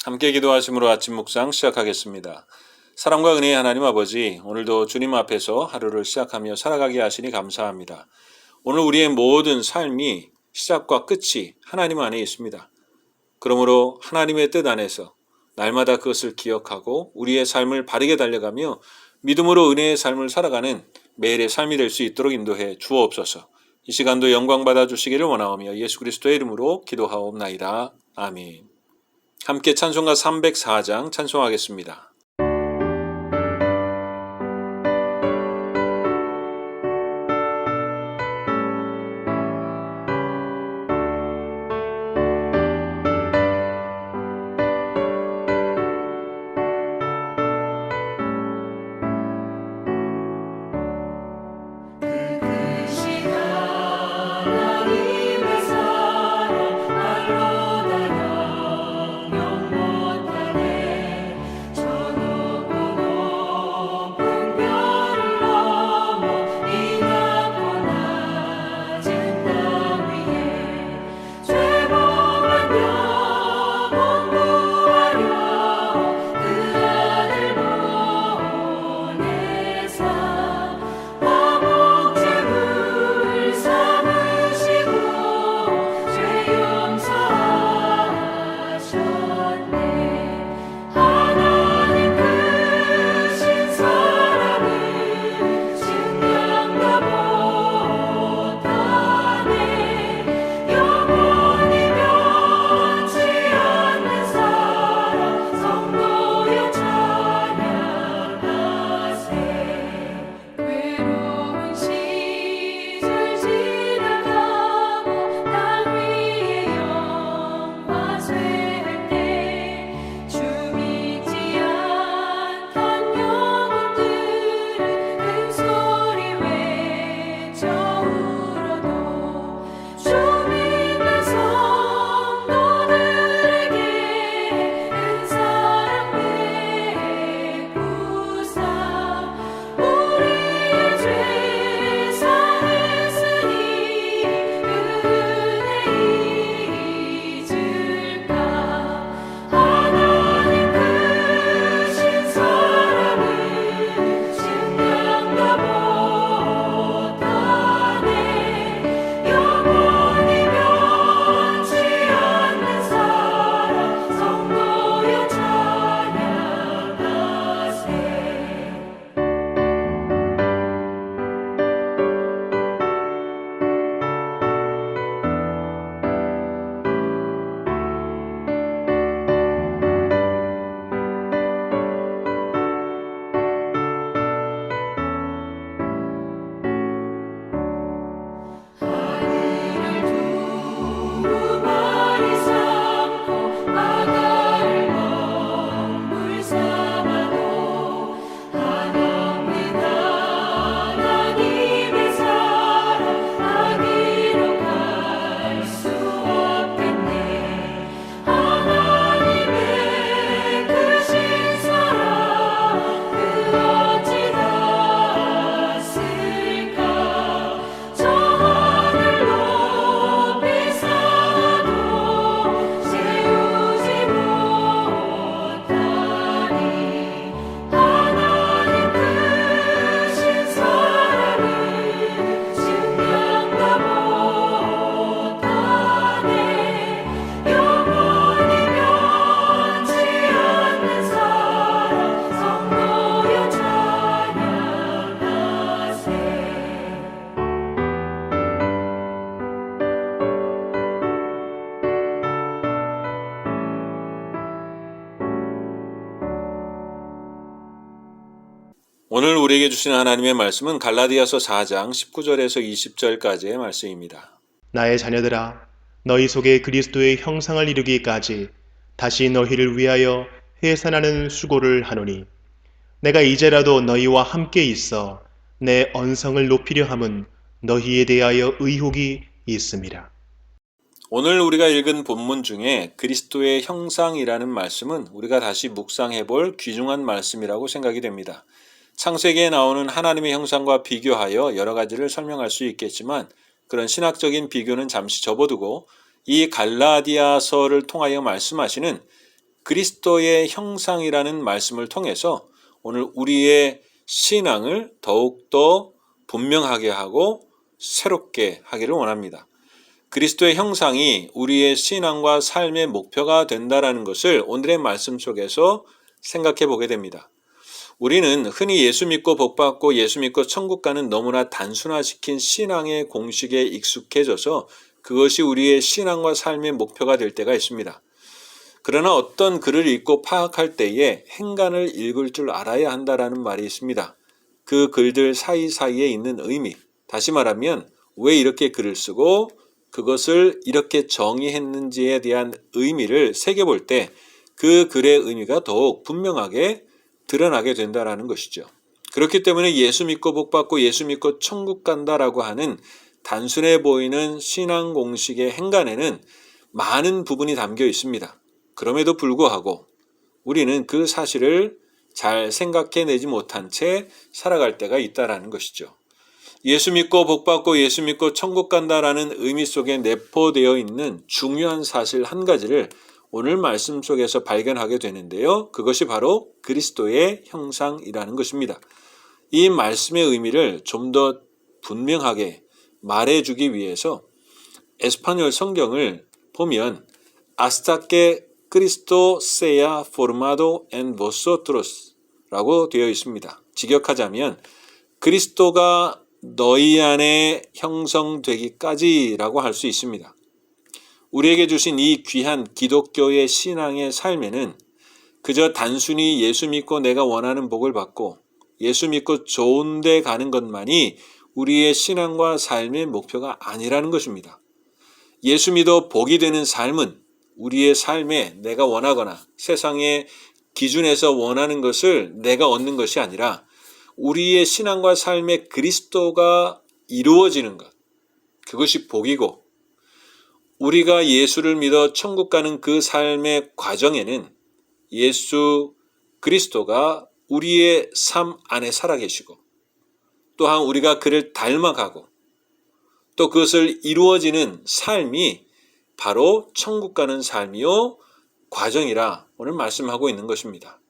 함께 기도하심으로 아침 묵상 시작하겠습니다. 사랑과 은혜의 하나님 아버지, 오늘도 주님 앞에서 하루를 시작하며 살아가게 하시니 감사합니다. 오늘 우리의 모든 삶이 시작과 끝이 하나님 안에 있습니다. 그러므로 하나님의 뜻 안에서 날마다 그것을 기억하고 우리의 삶을 바르게 달려가며 믿음으로 은혜의 삶을 살아가는 매일의 삶이 될 수 있도록 인도해 주옵소서. 이 시간도 영광 받아 주시기를 원하오며 예수 그리스도의 이름으로 기도하옵나이다. 아멘. 함께 찬송가 304장 찬송하겠습니다. 오늘 우리에게 주시는 하나님의 말씀은 갈라디아서 4장 19절에서 20절까지의 말씀입니다. 나의 자녀들아, 너희 속에 그리스도의 형상을 이루기까지 다시 너희를 위하여 해산하는 수고를 하노니, 내가 이제라도 너희와 함께 있어 내 언성을 높이려 함은 너희에 대하여 의혹이 있음이라. 오늘 우리가 읽은 본문 중에 그리스도의 형상이라는 말씀은 우리가 다시 묵상해 볼 귀중한 말씀이라고 생각이 됩니다. 창세기에 나오는 하나님의 형상과 비교하여 여러 가지를 설명할 수 있겠지만 그런 신학적인 비교는 잠시 접어두고 이 갈라디아서를 통하여 말씀하시는 그리스도의 형상이라는 말씀을 통해서 오늘 우리의 신앙을 더욱더 분명하게 하고 새롭게 하기를 원합니다. 그리스도의 형상이 우리의 신앙과 삶의 목표가 된다는 것을 오늘의 말씀 속에서 생각해 보게 됩니다. 우리는 흔히 예수 믿고 복받고 예수 믿고 천국 가는 너무나 단순화시킨 신앙의 공식에 익숙해져서 그것이 우리의 신앙과 삶의 목표가 될 때가 있습니다. 그러나 어떤 글을 읽고 파악할 때에 행간을 읽을 줄 알아야 한다라는 말이 있습니다. 그 글들 사이사이에 있는 의미, 다시 말하면 왜 이렇게 글을 쓰고 그것을 이렇게 정의했는지에 대한 의미를 새겨볼 때 그 글의 의미가 더욱 분명하게 드러나게 된다는 것이죠. 그렇기 때문에 예수 믿고 복받고 예수 믿고 천국 간다라고 하는 단순해 보이는 신앙 공식의 행간에는 많은 부분이 담겨 있습니다. 그럼에도 불구하고 우리는 그 사실을 잘 생각해내지 못한 채 살아갈 때가 있다는 것이죠. 예수 믿고 복받고 예수 믿고 천국 간다라는 의미 속에 내포되어 있는 중요한 사실 한 가지를 오늘 말씀 속에서 발견하게 되는데요. 그것이 바로 그리스도의 형상이라는 것입니다. 이 말씀의 의미를 좀 더 분명하게 말해주기 위해서 에스파뇰 성경을 보면 Hasta que Cristo sea formado en vosotros 라고 되어 있습니다. 직역하자면 그리스도가 너희 안에 형성되기까지 라고 할 수 있습니다. 우리에게 주신 이 귀한 기독교의 신앙의 삶에는 그저 단순히 예수 믿고 내가 원하는 복을 받고 예수 믿고 좋은 데 가는 것만이 우리의 신앙과 삶의 목표가 아니라는 것입니다. 예수 믿어 복이 되는 삶은 우리의 삶에 내가 원하거나 세상의 기준에서 원하는 것을 내가 얻는 것이 아니라 우리의 신앙과 삶의 그리스도가 이루어지는 것, 그것이 복이고 우리가 예수를 믿어 천국 가는 그 삶의 과정에는 예수 그리스도가 우리의 삶 안에 살아계시고 또한 우리가 그를 닮아가고 또 그것을 이루어지는 삶이 바로 천국 가는 삶이요 과정이라 오늘 말씀하고 있는 것입니다.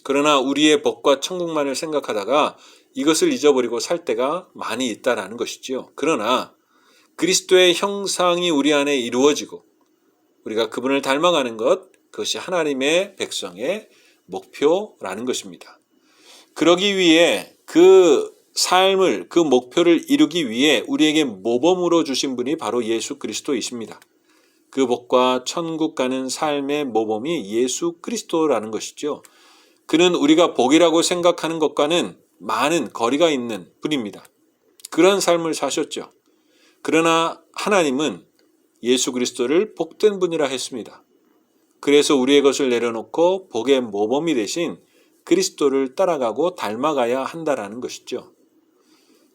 그러나 우리의 복과 천국만을 생각하다가 이것을 잊어버리고 살 때가 많이 있다라는 것이지요. 그러나 그리스도의 형상이 우리 안에 이루어지고 우리가 그분을 닮아가는 것, 그것이 하나님의 백성의 목표라는 것입니다. 그러기 위해 그 삶을, 그 목표를 이루기 위해 우리에게 모범으로 주신 분이 바로 예수 그리스도이십니다. 그 복과 천국 가는 삶의 모범이 예수 그리스도라는 것이죠. 그는 우리가 복이라고 생각하는 것과는 많은 거리가 있는 분입니다. 그런 삶을 사셨죠. 그러나 하나님은 예수 그리스도를 복된 분이라 했습니다. 그래서 우리의 것을 내려놓고 복의 모범이 되신 그리스도를 따라가고 닮아가야 한다라는 것이죠.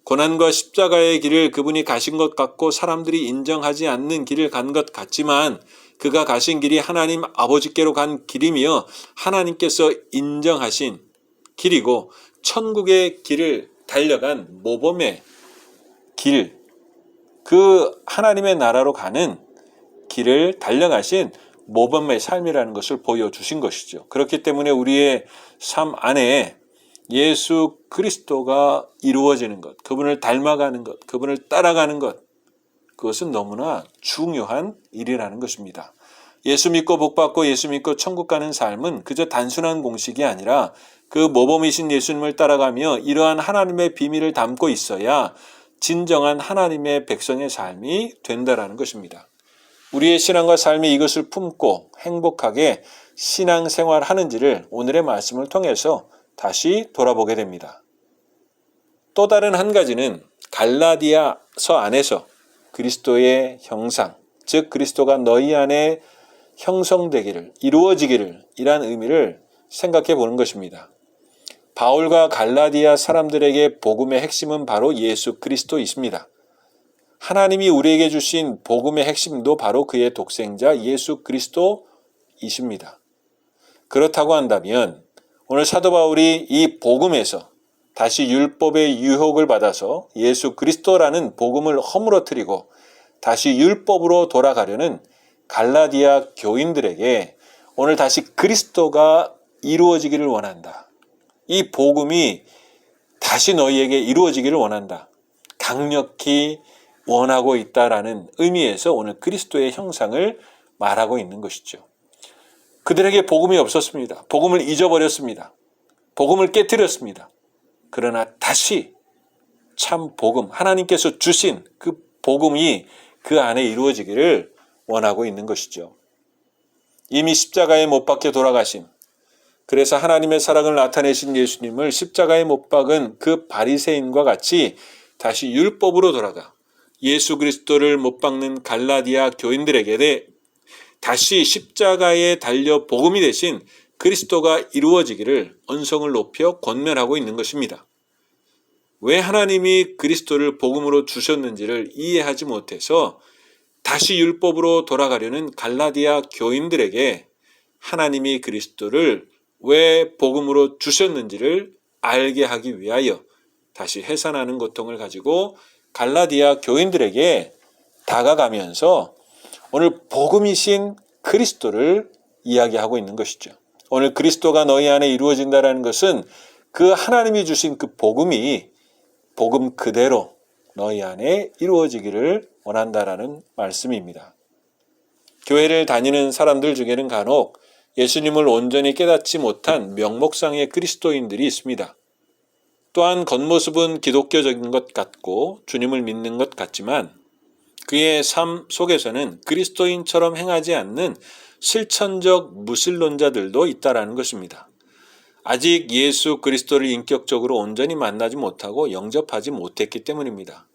고난과 십자가의 길을 그분이 가신 것 같고 사람들이 인정하지 않는 길을 간 것 같지만 그가 가신 길이 하나님 아버지께로 간 길이며 하나님께서 인정하신 길이고 천국의 길을 달려간 모범의 길, 그 하나님의 나라로 가는 길을 달려가신 모범의 삶이라는 것을 보여주신 것이죠. 그렇기 때문에 우리의 삶 안에 예수 그리스도가 이루어지는 것, 그분을 닮아가는 것, 그분을 따라가는 것, 그것은 너무나 중요한 일이라는 것입니다. 예수 믿고 복받고 예수 믿고 천국 가는 삶은 그저 단순한 공식이 아니라 그 모범이신 예수님을 따라가며 이러한 하나님의 비밀을 담고 있어야 진정한 하나님의 백성의 삶이 된다라는 것입니다. 우리의 신앙과 삶이 이것을 품고 행복하게 신앙생활하는지를 오늘의 말씀을 통해서 다시 돌아보게 됩니다. 또 다른 한 가지는 갈라디아서 안에서 그리스도의 형상, 즉 그리스도가 너희 안에 형성되기를, 이루어지기를 이란 의미를 생각해 보는 것입니다. 바울과 갈라디아 사람들에게 복음의 핵심은 바로 예수 그리스도이십니다. 하나님이 우리에게 주신 복음의 핵심도 바로 그의 독생자 예수 그리스도이십니다. 그렇다고 한다면 오늘 사도 바울이 이 복음에서 다시 율법의 유혹을 받아서 예수 그리스도라는 복음을 허물어뜨리고 다시 율법으로 돌아가려는 갈라디아 교인들에게 오늘 다시 그리스도가 이루어지기를 원한다. 이 복음이 다시 너희에게 이루어지기를 원한다. 강력히 원하고 있다라는 의미에서 오늘 그리스도의 형상을 말하고 있는 것이죠. 그들에게 복음이 없었습니다. 복음을 잊어버렸습니다. 복음을 깨뜨렸습니다. 그러나 다시 참 복음, 하나님께서 주신 그 복음이 그 안에 이루어지기를 원하고 있는 것이죠. 이미 십자가에 못 박혀 돌아가신, 그래서 하나님의 사랑을 나타내신 예수님을 십자가에 못 박은 그 바리새인과 같이 다시 율법으로 돌아가 예수 그리스도를 못 박는 갈라디아 교인들에게 다시 십자가에 달려 복음이 되신 그리스도가 이루어지기를 언성을 높여 권면하고 있는 것입니다. 왜 하나님이 그리스도를 복음으로 주셨는지를 이해하지 못해서 다시 율법으로 돌아가려는 갈라디아 교인들에게 하나님이 그리스도를 왜 복음으로 주셨는지를 알게 하기 위하여 다시 해산하는 고통을 가지고 갈라디아 교인들에게 다가가면서 오늘 복음이신 그리스도를 이야기하고 있는 것이죠. 오늘 그리스도가 너희 안에 이루어진다는 것은 그 하나님이 주신 그 복음이 복음 그대로 너희 안에 이루어지기를 원한다라는 말씀입니다. 교회를 다니는 사람들 중에는 간혹 예수님을 온전히 깨닫지 못한 명목상의 그리스도인들이 있습니다. 또한 겉모습은 기독교적인 것 같고 주님을 믿는 것 같지만 그의 삶 속에서는 그리스도인처럼 행하지 않는 실천적 무신론자들도 있다라는 것입니다. 아직 예수 그리스도를 인격적으로 온전히 만나지 못하고 영접하지 못했기 때문입니다.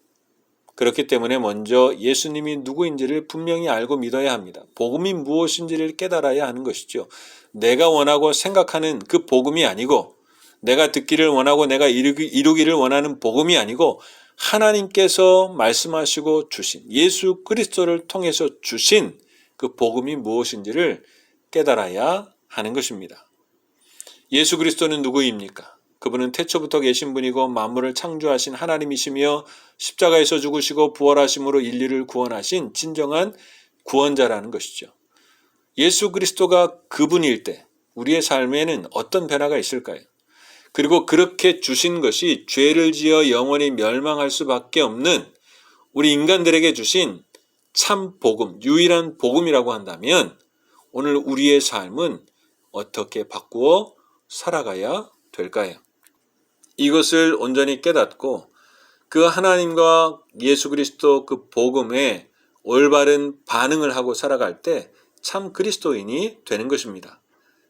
그렇기 때문에 먼저 예수님이 누구인지를 분명히 알고 믿어야 합니다. 복음이 무엇인지를 깨달아야 하는 것이죠. 내가 원하고 생각하는 그 복음이 아니고 내가 듣기를 원하고 내가 이루기를 원하는 복음이 아니고 하나님께서 말씀하시고 주신 예수 그리스도를 통해서 주신 그 복음이 무엇인지를 깨달아야 하는 것입니다. 예수 그리스도는 누구입니까? 그분은 태초부터 계신 분이고 만물을 창조하신 하나님이시며 십자가에서 죽으시고 부활하심으로 인류를 구원하신 진정한 구원자라는 것이죠. 예수 그리스도가 그분일 때 우리의 삶에는 어떤 변화가 있을까요? 그리고 그렇게 주신 것이 죄를 지어 영원히 멸망할 수밖에 없는 우리 인간들에게 주신 참 복음, 유일한 복음이라고 한다면 오늘 우리의 삶은 어떻게 바꾸어 살아가야 될까요? 이것을 온전히 깨닫고 그 하나님과 예수 그리스도 그 복음에 올바른 반응을 하고 살아갈 때 참 그리스도인이 되는 것입니다.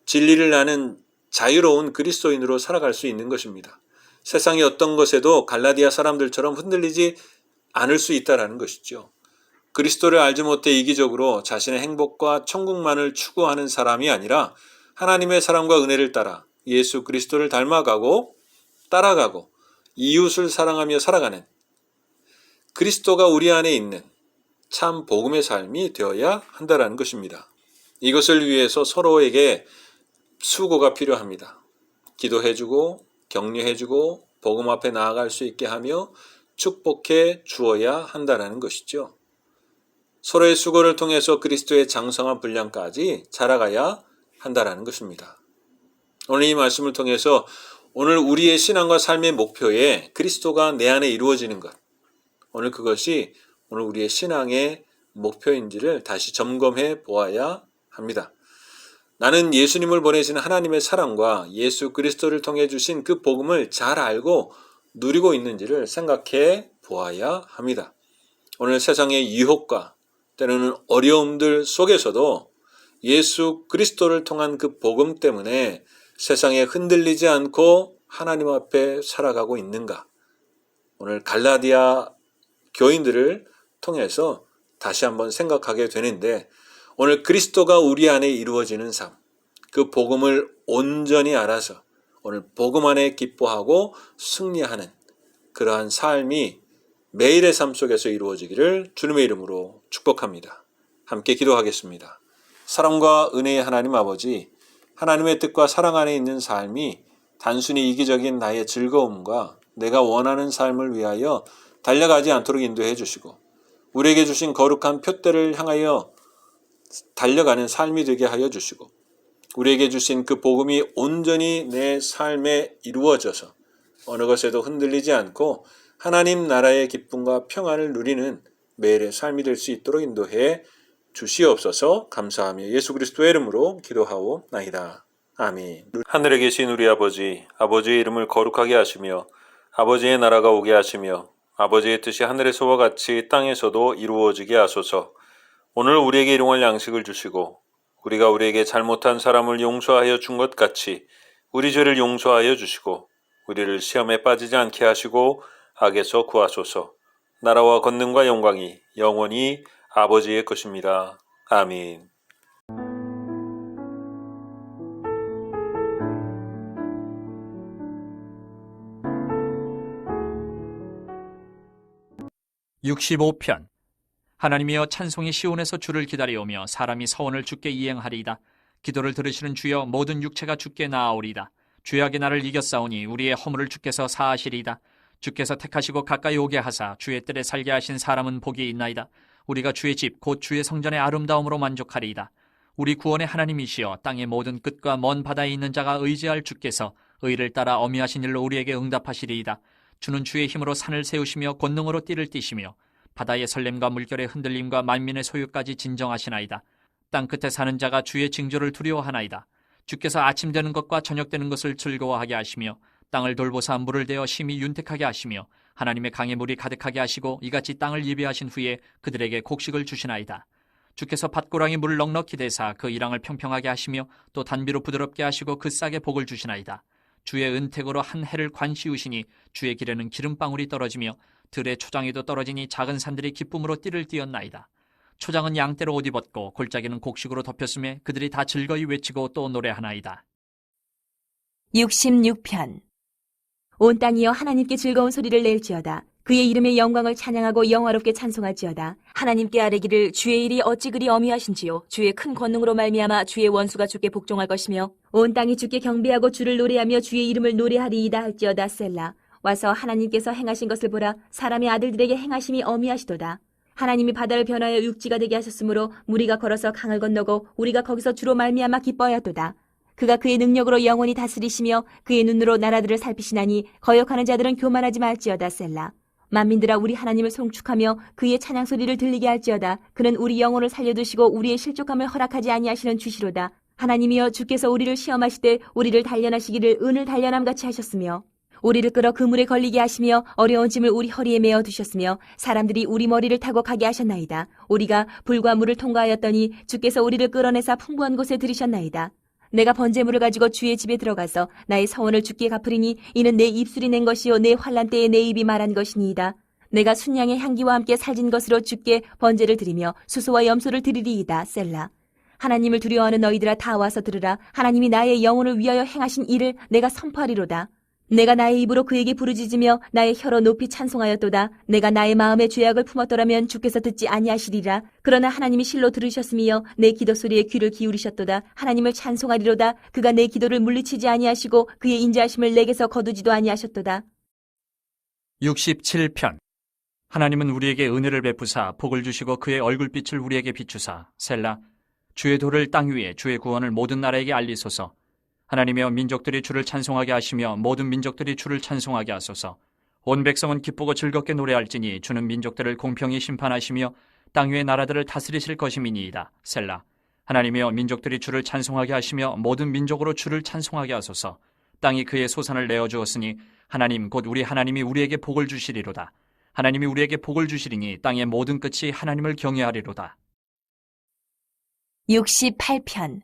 진리를 아는 자유로운 그리스도인으로 살아갈 수 있는 것입니다. 세상의 어떤 것에도 갈라디아 사람들처럼 흔들리지 않을 수 있다는 것이죠. 그리스도를 알지 못해 이기적으로 자신의 행복과 천국만을 추구하는 사람이 아니라 하나님의 사랑과 은혜를 따라 예수 그리스도를 닮아가고 따라가고 이웃을 사랑하며 살아가는 그리스도가 우리 안에 있는 참 복음의 삶이 되어야 한다는 것입니다. 이것을 위해서 서로에게 수고가 필요합니다. 기도해주고 격려해주고 복음 앞에 나아갈 수 있게 하며 축복해 주어야 한다는 것이죠. 서로의 수고를 통해서 그리스도의 장성한 분량까지 자라가야 한다는 것입니다. 오늘 이 말씀을 통해서 오늘 우리의 신앙과 삶의 목표에 그리스도가 내 안에 이루어지는 것, 오늘 그것이 오늘 우리의 신앙의 목표인지를 다시 점검해 보아야 합니다. 나는 예수님을 보내신 하나님의 사랑과 예수 그리스도를 통해 주신 그 복음을 잘 알고 누리고 있는지를 생각해 보아야 합니다. 오늘 세상의 유혹과 때로는 어려움들 속에서도 예수 그리스도를 통한 그 복음 때문에 세상에 흔들리지 않고 하나님 앞에 살아가고 있는가? 오늘 갈라디아 교인들을 통해서 다시 한번 생각하게 되는데 오늘 그리스도가 우리 안에 이루어지는 삶, 그 복음을 온전히 알아서 오늘 복음 안에 기뻐하고 승리하는 그러한 삶이 매일의 삶 속에서 이루어지기를 주님의 이름으로 축복합니다. 함께 기도하겠습니다. 사랑과 은혜의 하나님 아버지, 하나님의 뜻과 사랑 안에 있는 삶이 단순히 이기적인 나의 즐거움과 내가 원하는 삶을 위하여 달려가지 않도록 인도해 주시고 우리에게 주신 거룩한 표대를 향하여 달려가는 삶이 되게 하여 주시고 우리에게 주신 그 복음이 온전히 내 삶에 이루어져서 어느 것에도 흔들리지 않고 하나님 나라의 기쁨과 평안을 누리는 매일의 삶이 될 수 있도록 인도해 주시옵소서. 감사하며 예수 그리스도의 이름으로 기도하옵나이다. 아멘. 하늘에 계신 우리 아버지, 아버지의 이름을 거룩하게 하시며 아버지의 나라가 오게 하시며 아버지의 뜻이 하늘에서와 같이 땅에서도 이루어지게 하소서. 오늘 우리에게 일용할 양식을 주시고 우리가 우리에게 잘못한 사람을 용서하여 준 것 같이 우리 죄를 용서하여 주시고 우리를 시험에 빠지지 않게 하시고 악에서 구하소서. 나라와 권능과 영광이 영원히 아버지의 것입니다. 아멘. (65편) 하나님이여 찬송이 시온에서 주를 기다려오며 사람이 서원을 주께 이행하리이다. 기도를 들으시는 주여 모든 육체가 주께 나아오리이다. 죄악의 나를 이겼사오니 우리의 허물을 주께서 사하시리이다. 주께서 택하시고 가까이 오게 하사 주의 뜰에 살게 하신 사람은 복이 있나이다. 우리가 주의 집 곧 주의 성전의 아름다움으로 만족하리이다. 우리 구원의 하나님이시여 땅의 모든 끝과 먼 바다에 있는 자가 의지할 주께서 의를 따라 어미하신 일로 우리에게 응답하시리이다. 주는 주의 힘으로 산을 세우시며 권능으로 띠를 띠시며 바다의 설렘과 물결의 흔들림과 만민의 소유까지 진정하시나이다. 땅 끝에 사는 자가 주의 징조를 두려워하나이다. 주께서 아침 되는 것과 저녁 되는 것을 즐거워하게 하시며 땅을 돌보사 물을 대어 심히 윤택하게 하시며 하나님의 강의 물이 가득하게 하시고 이같이 땅을 예비하신 후에 그들에게 곡식을 주시나이다. 주께서 밭고랑이 물을 넉넉히 대사 그 이랑을 평평하게 하시며 또 단비로 부드럽게 하시고 그 싹에 복을 주시나이다. 주의 은택으로 한 해를 관시우시니 주의 길에는 기름방울이 떨어지며 들의 초장에도 떨어지니 작은 산들이 기쁨으로 띠를 띠었나이다. 초장은 양떼로 옷 입었고 골짜기는 곡식으로 덮였음에 그들이 다 즐거이 외치고 또 노래하나이다. 66편 온 땅이여 하나님께 즐거운 소리를 낼지어다. 그의 이름의 영광을 찬양하고 영화롭게 찬송할지어다. 하나님께 아뢰기를 주의 일이 어찌 그리 어미하신지요. 주의 큰 권능으로 말미암아 주의 원수가 주께 복종할 것이며 온 땅이 주께 경배하고 주를 노래하며 주의 이름을 노래하리이다 할지어다. 셀라. 와서 하나님께서 행하신 것을 보라. 사람의 아들들에게 행하심이 어미하시도다. 하나님이 바다를 변하여 육지가 되게 하셨으므로 무리가 걸어서 강을 건너고 우리가 거기서 주로 말미암아 기뻐하였도다. 그가 그의 능력으로 영원히 다스리시며 그의 눈으로 나라들을 살피시나니 거역하는 자들은 교만하지 말지어다. 셀라. 만민들아 우리 하나님을 송축하며 그의 찬양 소리를 들리게 할지어다. 그는 우리 영혼을 살려두시고 우리의 실족함을 허락하지 아니하시는 주시로다. 하나님이여 주께서 우리를 시험하시되 우리를 단련하시기를 은을 단련함같이 하셨으며 우리를 끌어 그물에 걸리게 하시며 어려운 짐을 우리 허리에 메어 두셨으며 사람들이 우리 머리를 타고 가게 하셨나이다. 우리가 불과 물을 통과하였더니 주께서 우리를 끌어내사 풍부한 곳에 들이셨나이다. 내가 번제물을 가지고 주의 집에 들어가서 나의 서원을 주께 갚으리니 이는 내 입술이 낸 것이요 내 환난 때에 내 입이 말한 것이니이다. 내가 순양의 향기와 함께 살진 것으로 주께 번제를 드리며 수소와 염소를 드리리이다. 셀라. 하나님을 두려워하는 너희들아 다 와서 들으라. 하나님이 나의 영혼을 위하여 행하신 일을 내가 선포하리로다. 내가 나의 입으로 그에게 부르짖으며 나의 혀로 높이 찬송하였도다. 내가 나의 마음에 죄악을 품었더라면 주께서 듣지 아니하시리라. 그러나 하나님이 실로 들으셨으며 내 기도 소리에 귀를 기울이셨도다. 하나님을 찬송하리로다. 그가 내 기도를 물리치지 아니하시고 그의 인자하심을 내게서 거두지도 아니하셨도다. 67편 하나님은 우리에게 은혜를 베푸사 복을 주시고 그의 얼굴빛을 우리에게 비추사. 셀라. 주의 도를 땅 위에 주의 구원을 모든 나라에게 알리소서. 하나님이여 민족들이 주를 찬송하게 하시며 모든 민족들이 주를 찬송하게 하소서. 온 백성은 기쁘고 즐겁게 노래할지니 주는 민족들을 공평히 심판하시며 땅 위의 나라들을 다스리실 것임이니이다. 셀라. 하나님이여 민족들이 주를 찬송하게 하시며 모든 민족으로 주를 찬송하게 하소서. 땅이 그의 소산을 내어주었으니 하나님 곧 우리 하나님이 우리에게 복을 주시리로다. 하나님이 우리에게 복을 주시리니 땅의 모든 끝이 하나님을 경외하리로다. 68편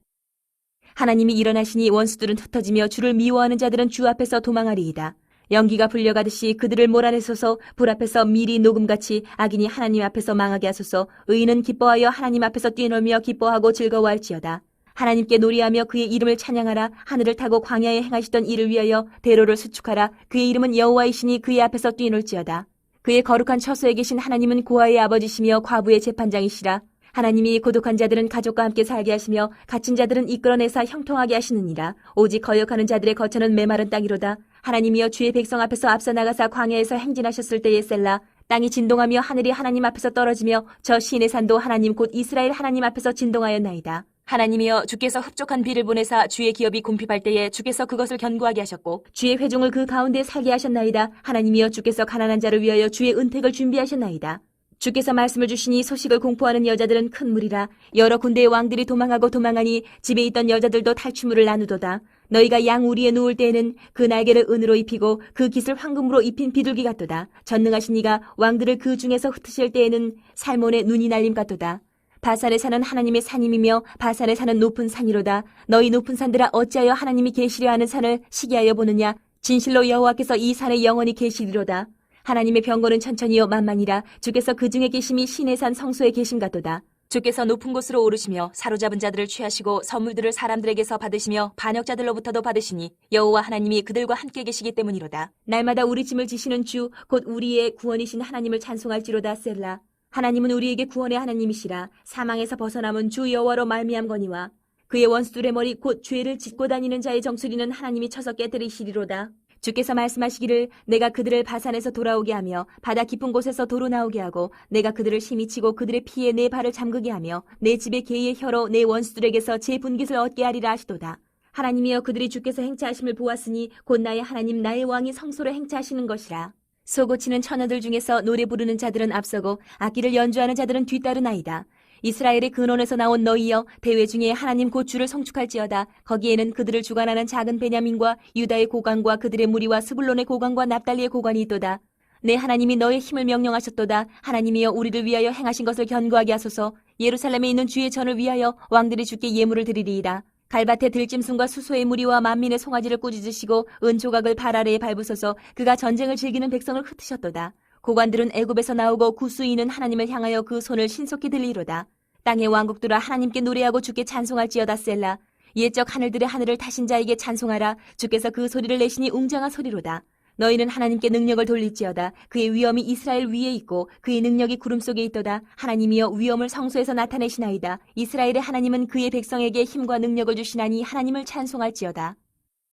하나님이 일어나시니 원수들은 흩어지며 주를 미워하는 자들은 주 앞에서 도망하리이다. 연기가 불려가듯이 그들을 몰아내소서. 불 앞에서 밀이 녹음같이 악인이 하나님 앞에서 망하게 하소서. 의인은 기뻐하여 하나님 앞에서 뛰놀며 기뻐하고 즐거워할지어다. 하나님께 노래하며 그의 이름을 찬양하라. 하늘을 타고 광야에 행하시던 이를 위하여 대로를 수축하라. 그의 이름은 여호와이시니 그의 앞에서 뛰놀지어다. 그의 거룩한 처소에 계신 하나님은 고아의 아버지시며 과부의 재판장이시라. 하나님이 고독한 자들은 가족과 함께 살게 하시며 갇힌 자들은 이끌어내사 형통하게 하시느니라. 오직 거역하는 자들의 거처는 메마른 땅이로다. 하나님이여 주의 백성 앞에서 앞서 나가사 광야에서 행진하셨을 때에 셀라. 땅이 진동하며 하늘이 하나님 앞에서 떨어지며 저 시내 산도 하나님 곧 이스라엘 하나님 앞에서 진동하였나이다. 하나님이여 주께서 흡족한 비를 보내사 주의 기업이 궁핍할 때에 주께서 그것을 견고하게 하셨고 주의 회중을 그 가운데 살게 하셨나이다. 하나님이여 주께서 가난한 자를 위하여 주의 은택을 준비하셨나이다. 주께서 말씀을 주시니 소식을 공포하는 여자들은 큰 무리라. 여러 군데의 왕들이 도망하고 도망하니 집에 있던 여자들도 탈취물을 나누도다. 너희가 양 우리에 누울 때에는 그 날개를 은으로 입히고 그 깃을 황금으로 입힌 비둘기 같도다. 전능하신 이가 왕들을 그 중에서 흩으실 때에는 살몬의 눈이 날림 같도다. 바산에 사는 하나님의 산임이며 바산에 사는 높은 산이로다. 너희 높은 산들아 어찌하여 하나님이 계시려 하는 산을 시기하여 보느냐. 진실로 여호와께서 이 산에 영원히 계시리로다. 하나님의 병거는 천천히요 만만이라. 주께서 그 중에 계심이 신의 산 성소에 계심 같도다. 주께서 높은 곳으로 오르시며 사로잡은 자들을 취하시고 선물들을 사람들에게서 받으시며 반역자들로부터도 받으시니 여호와 하나님이 그들과 함께 계시기 때문이로다. 날마다 우리 짐을 지시는 주 곧 우리의 구원이신 하나님을 찬송할지로다. 셀라. 하나님은 우리에게 구원의 하나님이시라. 사망에서 벗어남은 주 여호와로 말미암거니와 그의 원수들의 머리 곧 죄를 짓고 다니는 자의 정수리는 하나님이 쳐서 깨뜨리시리로다. 주께서 말씀하시기를 내가 그들을 바산에서 돌아오게 하며 바다 깊은 곳에서 도로 나오게 하고 내가 그들을 심히 치고 그들의 피에 내 발을 잠그게 하며 내 집의 개의 혀로 내 원수들에게서 제 분깃을 얻게 하리라 하시도다. 하나님이여 그들이 주께서 행차하심을 보았으니 곧 나의 하나님 나의 왕이 성소를 행차하시는 것이라. 소고치는 처녀들 중에서 노래 부르는 자들은 앞서고 악기를 연주하는 자들은 뒤따르나이다. 이스라엘의 근원에서 나온 너희여 대회 중에 하나님 곧 주를 성축할지어다. 거기에는 그들을 주관하는 작은 베냐민과 유다의 고관과 그들의 무리와 스불론의 고관과 납달리의 고관이 있도다. 내 하나님이 너의 힘을 명령하셨도다. 하나님이여 우리를 위하여 행하신 것을 견고하게 하소서. 예루살렘에 있는 주의 전을 위하여 왕들이 주께 예물을 드리리이다. 갈밭에 들짐승과 수소의 무리와 만민의 송아지를 꾸짖으시고 은조각을 발 아래에 밟으소서. 그가 전쟁을 즐기는 백성을 흩으셨도다. 고관들은 애굽에서 나오고 구수인은 하나님을 향하여 그 손을 신속히 들리로다. 땅의 왕국들아 하나님께 노래하고 주께 찬송할지어다. 셀라. 옛적 하늘들의 하늘을 타신 자에게 찬송하라. 주께서 그 소리를 내시니 웅장한 소리로다. 너희는 하나님께 능력을 돌릴지어다. 그의 위엄이 이스라엘 위에 있고 그의 능력이 구름 속에 있도다. 하나님이여 위엄을 성소에서 나타내시나이다. 이스라엘의 하나님은 그의 백성에게 힘과 능력을 주시나니 하나님을 찬송할지어다.